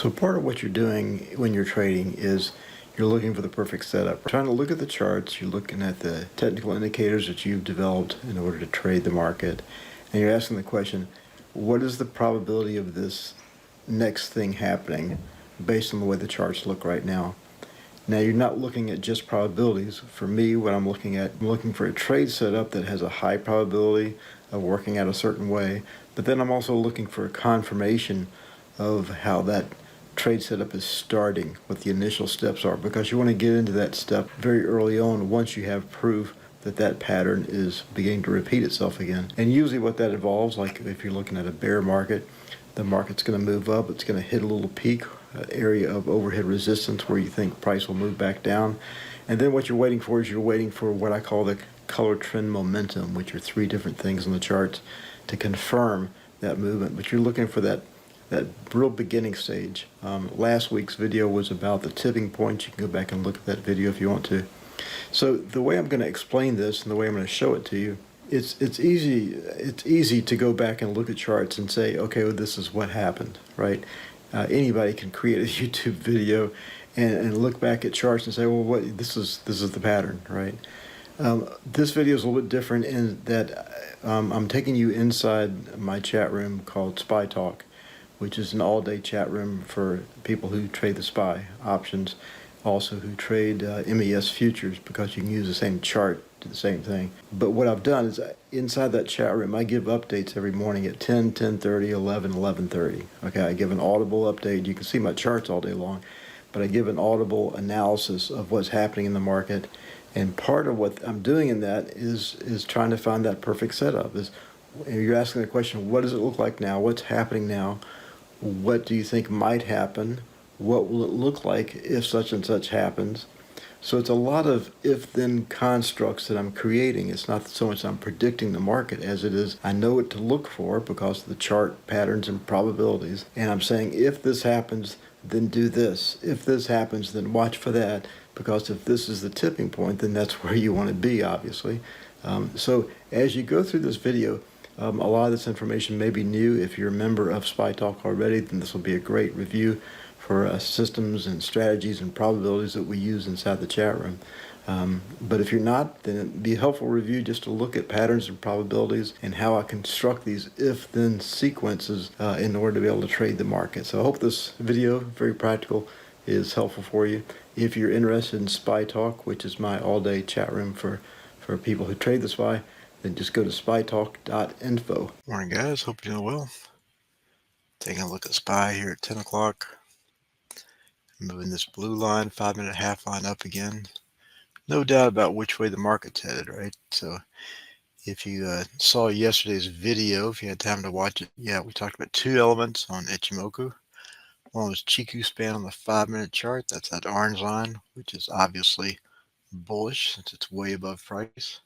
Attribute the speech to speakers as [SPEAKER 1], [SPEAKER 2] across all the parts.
[SPEAKER 1] So part of what you're doing when you're trading is you're looking for the perfect setup. Trying to look at the charts, you're looking at the technical indicators that you've developed in order to trade the market, and you're asking the question, what is the probability of this next thing happening based on the way the charts look right now? Now, you're not looking at just probabilities. For me, what I'm looking at, I'm looking for a trade setup that has a high probability of working out a certain way, but then I'm also looking for a confirmation of how that trade setup is starting, what the initial steps are, because you want to get into that step very early on once you have proof that that pattern is beginning to repeat itself again. And usually what that involves, like if you're looking at a bear market, the market's going to move up, it's going to hit a little peak, area of overhead resistance where you think price will move back down. And then what you're waiting for is you're waiting for what I call the color trend momentum, which are three different things on the charts to confirm that movement. But you're looking for that real beginning stage. Last week's video was about the tipping point. You can go back and look at that video if you want to. So the way I'm going to explain this and the way I'm going to show it to you, it's easy to go back and look at charts and say, okay, well, this is what happened, right? Anybody can create a YouTube video and look back at charts and say, well, what this is the pattern, right? This video is a little bit different in that I'm taking you inside my chat room called Spy Talk, which is an all-day chat room for people who trade the SPY options, also who trade MES futures, because you can use the same chart to the same thing. But what I've done is inside that chat room, I give updates every morning at 10, 10:30, 11, 11:30. Okay, I give an audible update. You can see my charts all day long, but I give an audible analysis of what's happening in the market. And part of what I'm doing in that is trying to find that perfect setup. Is you're asking the question, what does it look like now? What's happening now? What do you think might happen? What will it look like if such and such happens? So it's a lot of if-then constructs that I'm creating. It's not so much I'm predicting the market as it is I know what to look for because of the chart patterns and probabilities. And I'm saying if this happens, then do this. If this happens, then watch for that, because if this is the tipping point, then that's where you want to be, obviously. So as you go through this video, a lot of this information may be new. If you're a member of Spy Talk already, then this will be a great review for systems and strategies and probabilities that we use inside the chat room. But if you're not, then it'd be a helpful review just to look at patterns and probabilities and how I construct these if-then sequences in order to be able to trade the market. So I hope this video, very practical, is helpful for you. If you're interested in Spy Talk, which is my all-day chat room for people who trade the SPY, then just go to spytalk.info. Morning, guys. Hope you're doing well. Taking a look at SPY here at 10 o'clock. Moving this blue line, 5-minute half line up again. No doubt about which way the market's headed, right? So if you saw yesterday's video, if you had time to watch it, yeah, we talked about two elements on Ichimoku. One was Chiku span on the 5-minute chart. That's that orange line, which is obviously bullish since it's way above price.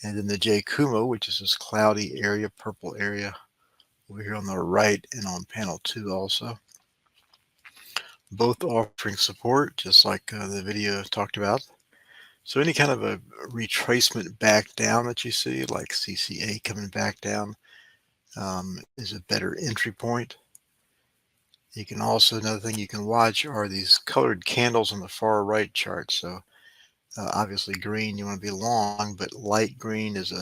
[SPEAKER 1] And then the J Kumo, which is this cloudy area, purple area over here on the right and on panel 2 also. Both offering support, just like the video talked about. So any kind of a retracement back down that you see, like CCA coming back down, is a better entry point. You can also, another thing you can watch are these colored candles on the far right chart. So obviously green, you want to be long, but light green is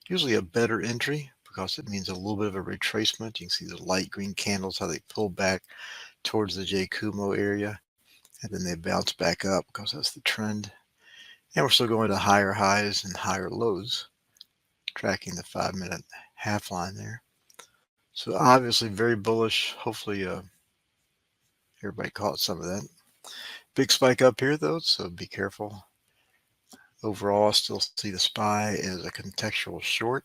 [SPEAKER 1] usually a better entry because it means a little bit of a retracement. You can see the light green candles, how they pull back towards the J Kumo area, and then they bounce back up because that's the trend. And we're still going to higher highs and higher lows, tracking the 5-minute half line there. So obviously very bullish. Hopefully everybody caught some of that. Big spike up here though, so be careful. Overall, I still see the SPY as a contextual short.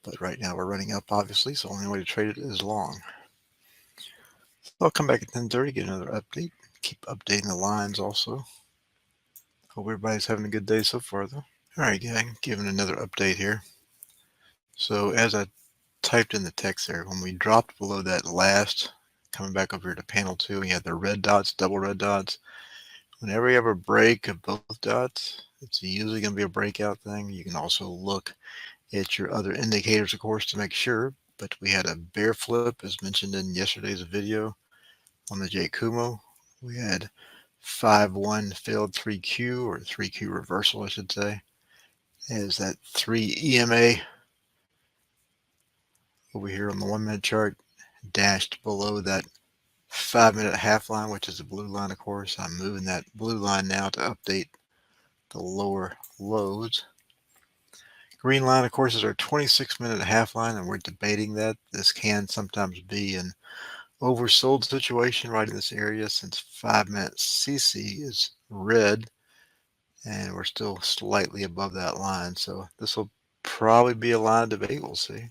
[SPEAKER 1] But right now we're running up, obviously, so the only way to trade it is long. So I'll come back at 10:30, get another update. Keep updating the lines also. Hope everybody's having a good day so far, though. All right, gang, giving another update here. So as I typed in the text there, when we dropped below that last, coming back over here to panel 2, we had the red dots, double red dots. Whenever you have a break of both dots, it's usually going to be a breakout thing. You can also look at your other indicators, of course, to make sure. but we had a bear flip as mentioned in yesterday's video on the J Kumo. We had 5-1 failed 3Q, or 3Q reversal I should say, as that 3 EMA over here on the 1-minute chart dashed below that 5-minute half line, which is the blue line. Of course, I'm moving that blue line now to update the lower lows. Green line, of course, is our 26-minute half line, and we're debating that. This can sometimes be an oversold situation right in this area, since 5-minute CC is red and we're still slightly above that line. So this will probably be a line of debate. We'll see.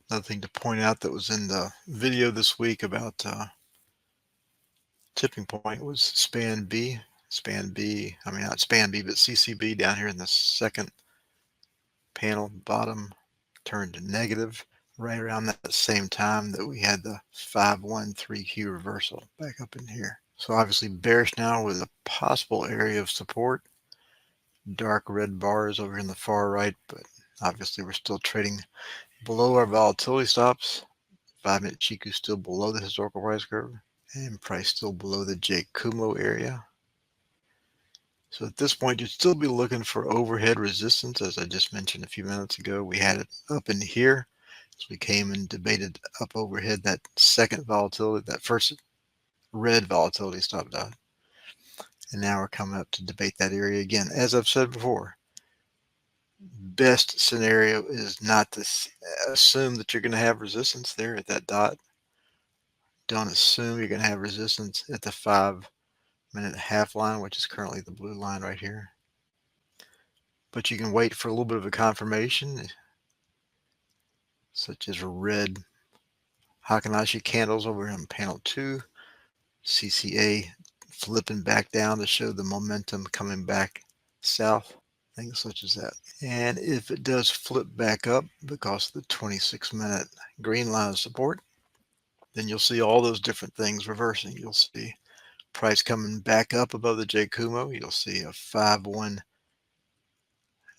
[SPEAKER 1] Another thing to point out that was in the video this week about tipping point was span B. I mean not span B, but CCB down here in the second panel bottom turned negative right around that same time that we had the 5-1 3Q reversal back up in here. So obviously bearish now with a possible area of support. Dark red bars over in the far right, but obviously we're still trading below our volatility stops. 5-minute Chiku still below the historical price curve, and price still below the J Kumo area. So at this point, you'd still be looking for overhead resistance. As I just mentioned a few minutes ago, we had it up in here. So we came and debated up overhead that second volatility, that first red volatility stop dot. And now we're coming up to debate that area again. As I've said before, best scenario is not to assume that you're going to have resistance there at that dot. Don't assume you're going to have resistance at the 5-minute half line, which is currently the blue line right here. But you can wait for a little bit of a confirmation, such as red Hakanashi candles over on panel 2, CCA flipping back down to show the momentum coming back south, things such as that. And if it does flip back up because of the 26-minute green line of support, then you'll see all those different things reversing. You'll see price coming back up above the J Kumo. You'll see a 5-1,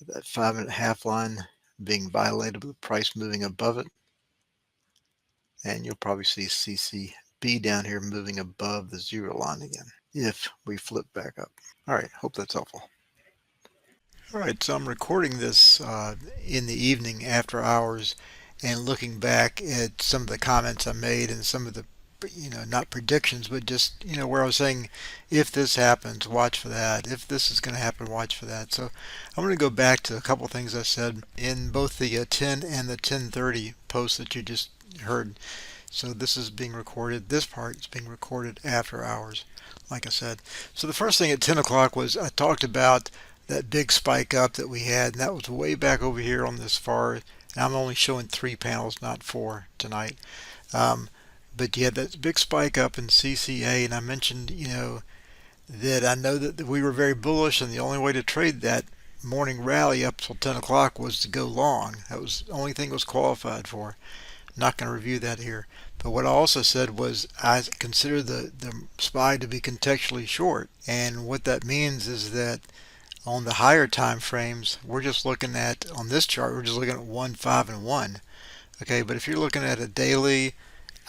[SPEAKER 1] that 5-minute half line being violated with price moving above it. And you'll probably see CCB down here moving above the 0 line again if we flip back up. All right, hope that's helpful. All right, so I'm recording this in the evening after hours and looking back at some of the comments I made and some of the, not predictions, but just, where I was saying, if this happens, watch for that. If this is going to happen, watch for that. So I'm going to go back to a couple of things I said in both the 10 and the 10:30 posts that you just heard. So this is being recorded. This part is being recorded after hours, like I said. So the first thing at 10 o'clock was I talked about that big spike up that we had, and that was way back over here on this far. And I'm only showing 3 panels, not 4 tonight. But you had that big spike up in CCA, and I mentioned, that I know that we were very bullish, and the only way to trade that morning rally up till 10 o'clock was to go long. That was the only thing it was qualified for. Not going to review that here. But what I also said was I consider the SPY to be contextually short. And what that means is that on the higher time frames, we're just looking at, on this chart, we're just looking at 1, 5, and 1. Okay, but if you're looking at a daily,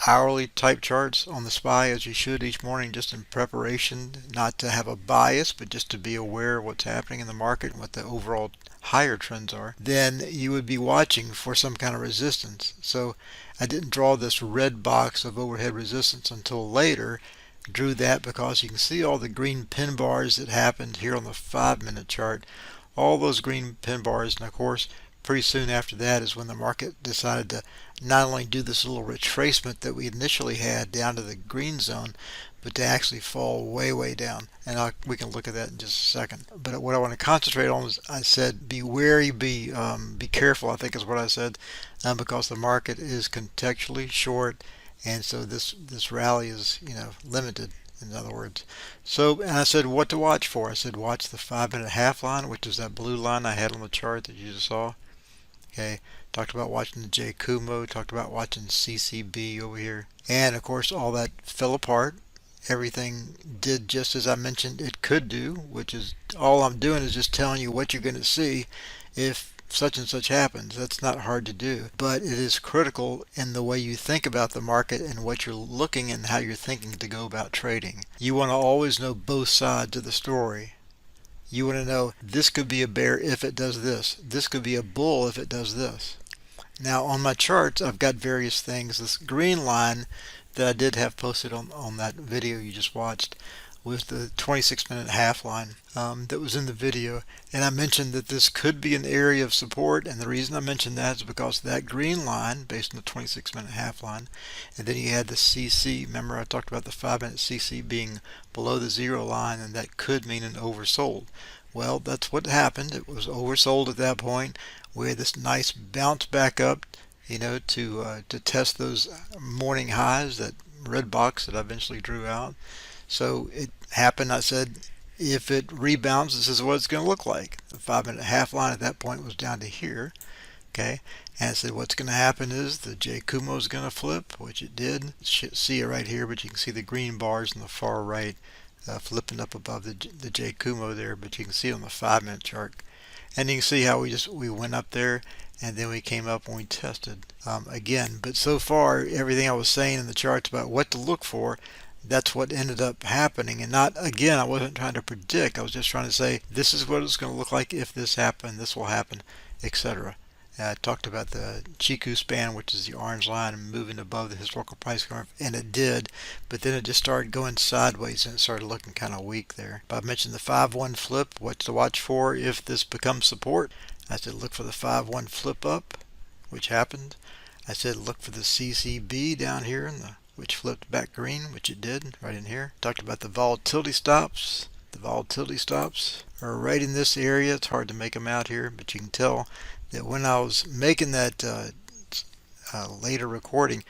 [SPEAKER 1] hourly type charts on the SPY, as you should each morning, just in preparation, not to have a bias, but just to be aware of what's happening in the market and what the overall higher trends are, then you would be watching for some kind of resistance. So I didn't draw this red box of overhead resistance until later. Drew that because you can see all the green pin bars that happened here on the 5-minute chart. All those green pin bars, and of course pretty soon after that is when the market decided to not only do this little retracement that we initially had down to the green zone, but to actually fall way down. And we can look at that in just a second. But what I want to concentrate on is, I said, be wary, be careful, I think is what I said, because the market is contextually short, and so this rally is, limited, in other words. So, and I said what to watch for. I said watch the 5-minute half line, which is that blue line I had on the chart that you just saw. Okay, talked about watching the J Kumo, talked about watching CCB over here, and of course all that fell apart. Everything did just as I mentioned it could do, which is all I'm doing is just telling you what you're going to see if
[SPEAKER 2] such and such happens. That's not hard to do, but it is critical in the way you think about the market and what you're looking and how you're thinking to go about trading. You want to always know both sides of the story. You want to know this could be a bear if it does this. This could be a bull if it does this. Now on my charts, I've got various things. This green line that I did have posted on that video you just watched was the 26-minute half line that was in the video. And I mentioned that this could be an area of support. And the reason I mentioned that is because that green line, based on the 26-minute half line, and then you had the CC. Remember, I talked about the 5-minute CC being below the zero line, and that could mean an oversold. Well, that's what happened. It was oversold at that point. We had this nice bounce back up, to test those morning highs, that red box that I eventually drew out. So it happened. I said, if it rebounds, this is what it's going to look like. The 5-minute half line at that point was down to here. Okay. And I said, what's going to happen is the J Kumo is going to flip, which it did. See it right here, but you can see the green bars on the far right flipping up above the J Kumo there, but you can see on the 5-minute chart. And you can see how we went up there and then we came up and we tested again. But so far, everything I was saying in the charts about what to look for, that's what ended up happening. And not, again, I wasn't trying to predict. I was just trying to say, this is what it's going to look like if this happened, this will happen, etc. I talked about the Chiku span, which is the orange line, and moving above the historical price curve, and it did, but then it just started going sideways and it started looking kind of weak there. But I mentioned the 5-1 flip, what to watch for if this becomes support. I said look for the 5-1 flip up, which happened. I said look for the CCB down here, which flipped back green, which it did right in here. Talked about the volatility stops. The volatility stops are right in this area. It's hard to make them out here, but you can tell that when I was making that later recording,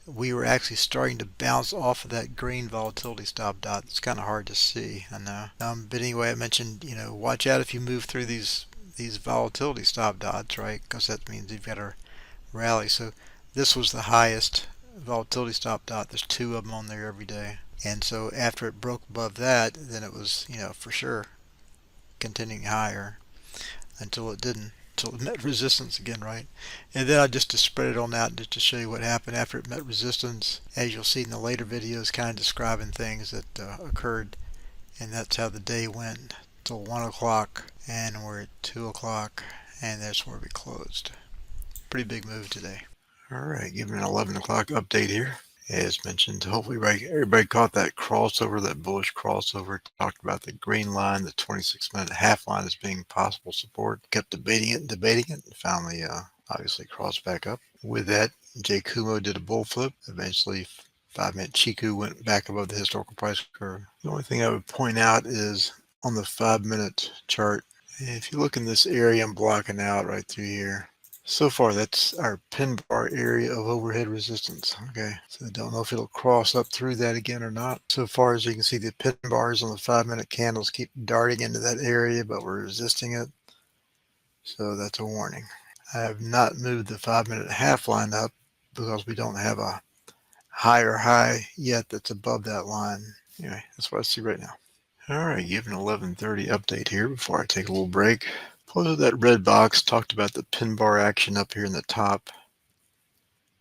[SPEAKER 2] we were actually starting to bounce off of that green volatility stop dot. It's kind of hard to see, I know. But anyway, I mentioned, watch out if you move through these volatility stop dots, right? Because that means you've got a rally. So this was the highest volatility stop dot. There's 2 of them on there every day. And so after it broke above that, then it was, for sure continuing higher until it didn't, until it met resistance again, right? And then I just spread it on out just to show you what happened after it met resistance, as you'll see in the later videos, kind of describing things that occurred. And that's how the day went till 1 o'clock, and we're at 2 o'clock, and that's where we closed. Pretty big move today. All right, giving an 11 o'clock update here. As mentioned, hopefully everybody caught that crossover, that bullish crossover. Talked about the green line, the 26-minute half line as being possible support. Kept debating it, and finally, obviously, crossed back up. With that, J Kumo did a bull flip. Eventually, 5-minute Chiku went back above the historical price curve. The only thing I would point out is on the 5-minute chart, if you look in this area I'm blocking out right through here, so far, that's our pin bar area of overhead resistance. Okay, so I don't know if it'll cross up through that again or not. So far as you can see, the pin bars on the 5-minute candles keep darting into that area, but we're resisting it. So that's a warning. I have not moved the 5-minute half line up because we don't have a higher high yet that's above that line. Anyway, that's what I see right now. All right, give an 11:30 update here before I take a little break. Closed that red box, talked about the pin bar action up here in the top.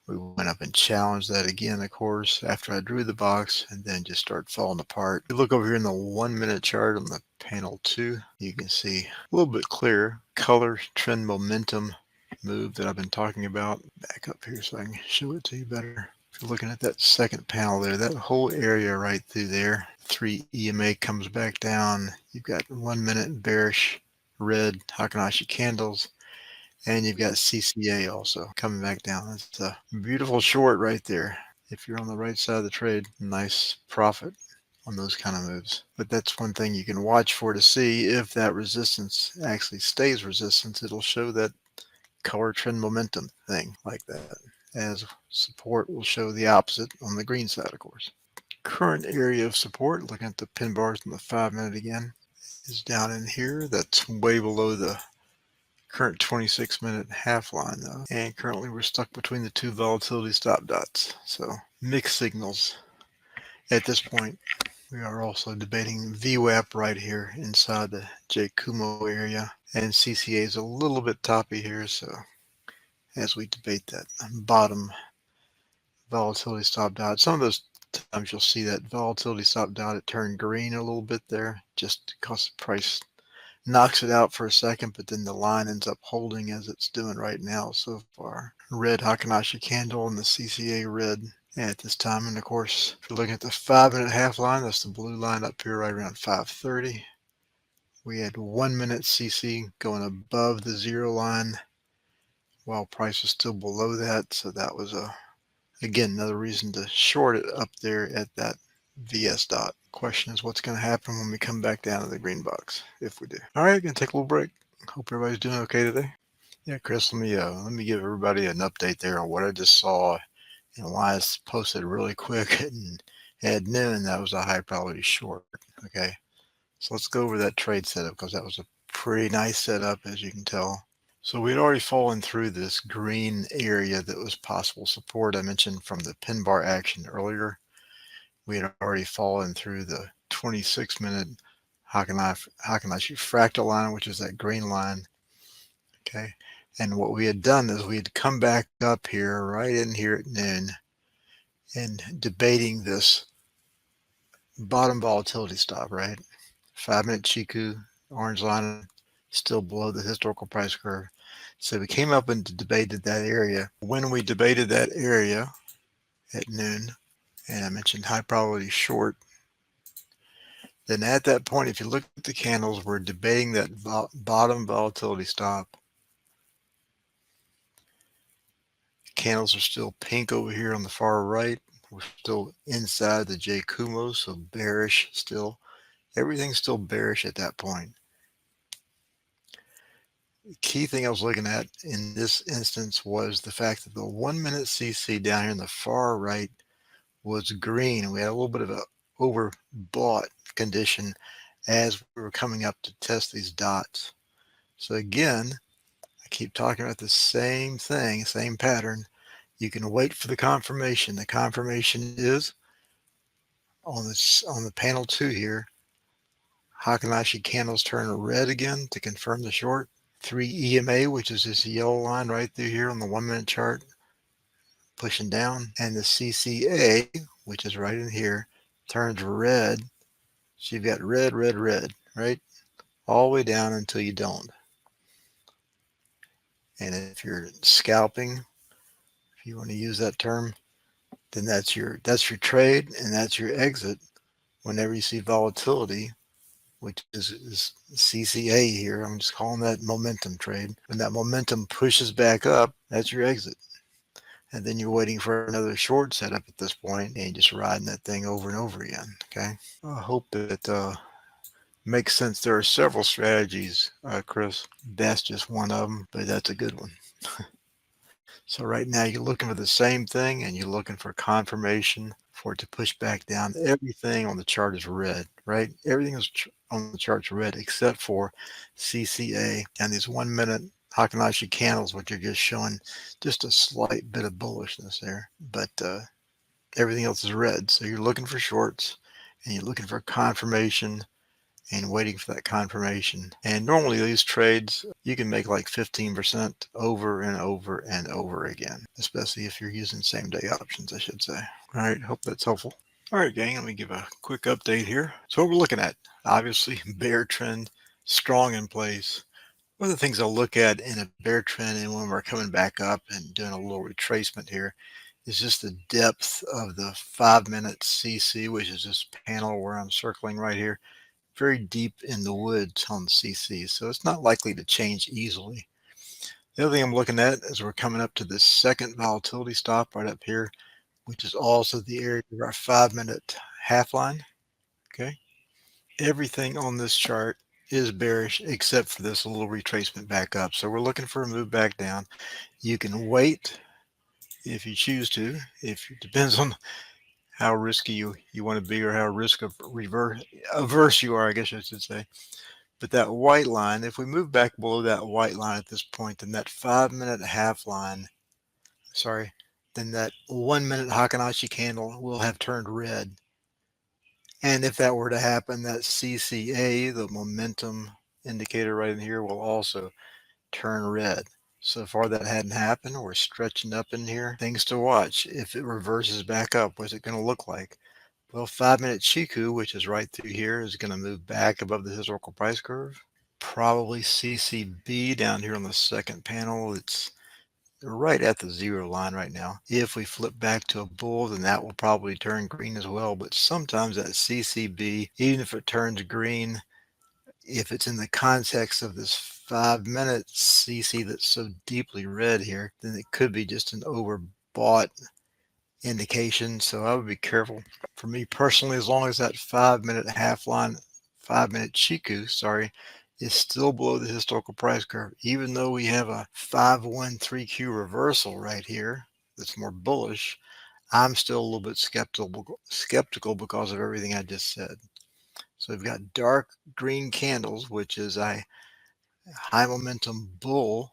[SPEAKER 2] We went up and challenged that again, of course, after I drew the box, and then just started falling apart. If you look over here in the 1-minute chart on the panel 2, you can see a little bit clearer color trend momentum move that I've been talking about. Back up here so I can show it to you better. If you're looking at that second panel there, that whole area right through there, 3 EMA comes back down. You've got 1-minute bearish red Hakanashi candles, and you've got CCA also coming back down. It's a beautiful short right there. If you're on the right side of the trade, nice profit on those kind of moves. But that's one thing you can watch for to see if that resistance actually stays resistance. It'll show that color trend momentum thing like that. As support will show the opposite on the green side, of course. Current area of support, looking at the pin bars in the 5-minute again, is down in here. That's way below the current 26-minute half line though. And currently we're stuck between the 2 volatility stop dots. So mixed signals at this point. We are also debating VWAP right here inside the J Kumo area. And CCA is a little bit toppy here, so as we debate that bottom volatility stop dot, some of those times you'll see that volatility stop dot, it turned green a little bit there, just because the price knocks it out for a second, but then the line ends up holding as it's doing right now so far. Red Hakanashi candle and the CCA red at this time. And of course, if you're looking at the 5-minute half line, that's the blue line up here right around 5:30. We had 1 minute CC going above the zero line while price was still below that. So that was again, another reason to short it up there at that VS dot. Question is what's going to happen when we come back down to the green box, if we do. All right, going to take a little break. Hope everybody's doing okay today. Yeah, Chris, let me give everybody an update there on what I just saw and why it's posted really quick and at noon. That was a high probability short. Okay, so let's go over that trade setup because that was a pretty nice setup, as you can tell. So we had already fallen through this green area that was possible support I mentioned from the pin bar action earlier. We had already fallen through the 26-minute Hakanashi fractal line, which is that green line. Okay, and what we had done is we had come back up here, right in here at noon, and debating this bottom volatility stop, right? 5-minute Chiku, orange line, still below the historical price curve. So we came up and debated that area. When we debated that area at noon, and I mentioned high probability short, then at that point, if you look at the candles, we're debating that bottom volatility stop. Candles are still pink over here on the far right. We're still inside the J Kumo, so bearish still. Everything's still bearish at that point. The key thing I was looking at in this instance was the fact that the 1 minute CC down here in the far right was green. We had a little bit of a overbought condition as we were coming up to test these dots. So again, I keep talking about the same thing, same pattern. You can wait for the confirmation. The confirmation is on the panel 2 here. Hakanashi candles turn red again to confirm the short. 3 EMA, which is this yellow line right through here on the 1 minute chart, pushing down. And the CCA, which is right in here, turns red. So you've got red, red, red, right? All the way down until you don't. And if you're scalping, if you want to use that term, then that's your trade and that's your exit whenever you see volatility, which is CCA here. I'm just calling that momentum trade. When that momentum pushes back up, that's your exit. And then you're waiting for another short setup at this point, and you're just riding that thing over and over again. Okay. I hope that makes sense. There are several strategies, Chris. That's just one of them, but that's a good one. So right now you're looking for the same thing and you're looking for confirmation for it to push back down. Everything on the chart is red, right? Everything is on the chart's red except for CCA and these 1 minute Hakanashi candles, which are just showing just a slight bit of bullishness there. But everything else is red. So you're looking for shorts and you're looking for confirmation and waiting for that confirmation. And normally these trades, you can make like 15% over and over and over again, especially if you're using same day options, I should say. All right, hope that's helpful. All right, gang, let me give a quick update here. So what we're looking at, obviously bear trend, strong in place. One of the things I'll look at in a bear trend and when we're coming back up and doing a little retracement here is just the depth of the 5-minute CC, which is this panel where I'm circling right here. Very deep in the woods on the CC, so it's not likely to change easily. The other thing I'm looking at is we're coming up to this second volatility stop right up here, which is also the area of our 5-minute half line. Okay, everything on this chart is bearish except for this little retracement back up. So we're looking for a move back down. You can wait if you choose to. If it depends on how risky you want to be or how averse you are, I guess I should say. But that white line, if we move back below that white line at this point, then that 5-minute half line, then that 1 minute Hakanashi candle will have turned red. And if that were to happen, that CCA, the momentum indicator right in here will also turn red. So far that hadn't happened. We're stretching up in here. Things to watch. If it reverses back up, what's it going to look like? Well, 5-minute Chiku, which is right through here, is going to move back above the historical price curve. Probably CCB down here on the second panel. It's right at the 0 line right now. If we flip back to a bull, then that will probably turn green as well. But sometimes that CCB, even if it turns green, if it's in the context of this 5-minute CC that's so deeply red here, then it could be just an overbought indication. So I would be careful. For me personally, as long as that 5-minute half line, 5-minute Chiku, sorry, is still below the historical price curve, even though we have a 513Q reversal right here that's more bullish, I'm still a little bit skeptical because of everything I just said. So we've got dark green candles, which is a high momentum bull,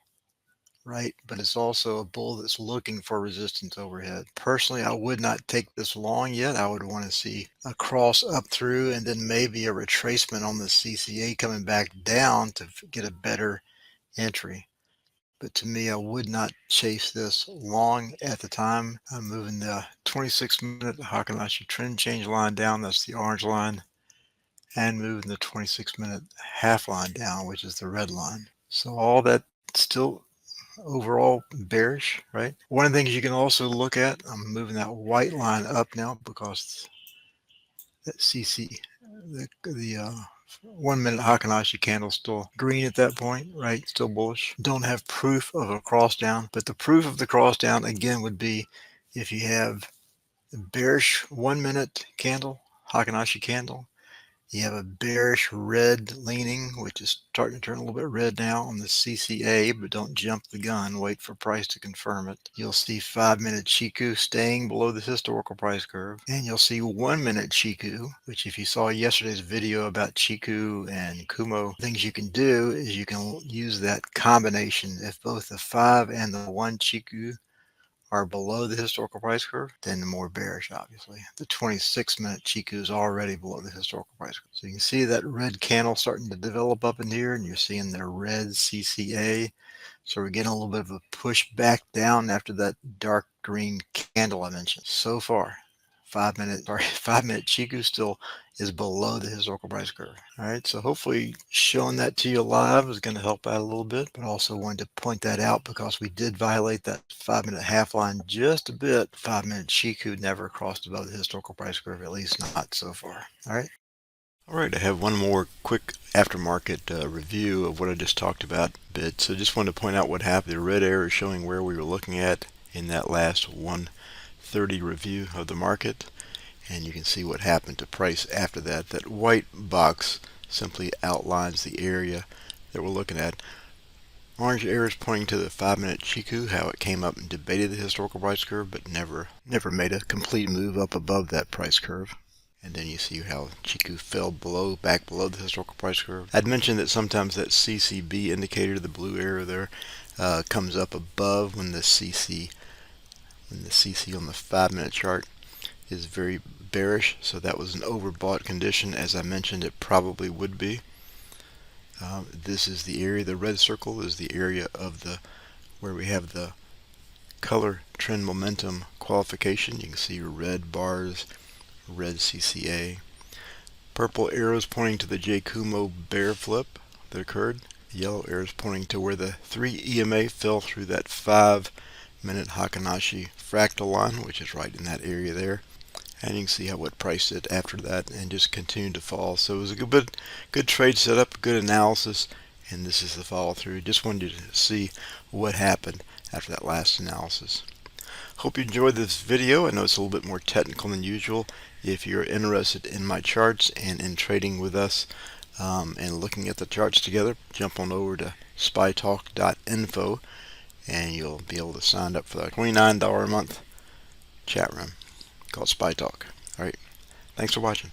[SPEAKER 2] right? But it's also a bull that's looking for resistance overhead. Personally, I would not take this long yet. I would want to see a cross up through and then maybe a retracement on the CCA coming back down to get a better entry. But to me, I would not chase this long at the time. I'm moving the 26-minute Hakanashi trend change line down. That's the orange line. And moving the 26-minute half line down, which is the red line. So all that still overall bearish, right? One of the things you can also look at, I'm moving that white line up now because that CC, the 1-minute Hakanashi candle still green at that point, right? Still bullish. Don't have proof of a cross down, but the proof of the cross down again would be if you have a bearish 1-minute candle, Hakanashi candle. You have a bearish red leaning, which is starting to turn a little bit red now on the CCA, but don't jump the gun. Wait for price to confirm it. You'll see 5-minute Chiku staying below the historical price curve. And you'll see 1-minute Chiku, which if you saw yesterday's video about Chiku and Kumo, things you can do is you can use that combination. If both the 5 and the 1 Chiku are below the historical price curve, then the more bearish, obviously. The 26-minute Chiku is already below the historical price curve. So you can see that red candle starting to develop up in here, and you're seeing the red CCA. So we're getting a little bit of a push back down after that dark green candle I mentioned. So far, 5-minute Chiku still is below the historical price curve. All right, so hopefully showing that to you live is going to help out a little bit, but also wanted to point that out because we did violate that 5-minute half line just a bit. 5-minute Chiku never crossed above the historical price curve, at least not so far. All right. All right, I have one more quick aftermarket review of what I just talked about a bit. So just wanted to point out what happened. The red arrow is showing where we were looking at in that last 130 review of the market. And you can see what happened to price after that. That white box simply outlines the area that we're looking at. Orange arrow is pointing to the 5-minute Chiku, how it came up and debated the historical price curve, but never made a complete move up above that price curve. And then you see how Chiku fell back below the historical price curve. I'd mentioned that sometimes that CCB indicator, the blue arrow there, comes up above when the CC on the 5-minute chart is very bearish. So that was an overbought condition. As I mentioned, it probably would be. This is the area. The red circle is the area of where we have the color trend momentum qualification. You can see red bars, red CCA. Purple arrows pointing to the J Kumo bear flip that occurred. The yellow arrows pointing to where the 3 EMA fell through that 5-minute Hakanashi fractal line, which is right in that area there. And you can see how what price did after that and just continued to fall. So it was a good trade setup, good analysis, and this is the follow through. Just wanted to see what happened after that last analysis. Hope you enjoyed this video. I know it's a little bit more technical than usual. If you're interested in my charts and in trading with us and looking at the charts together, jump on over to spytalk.info and you'll be able to sign up for the $29 a month chat room called Spy Talk. All right. Thanks for watching.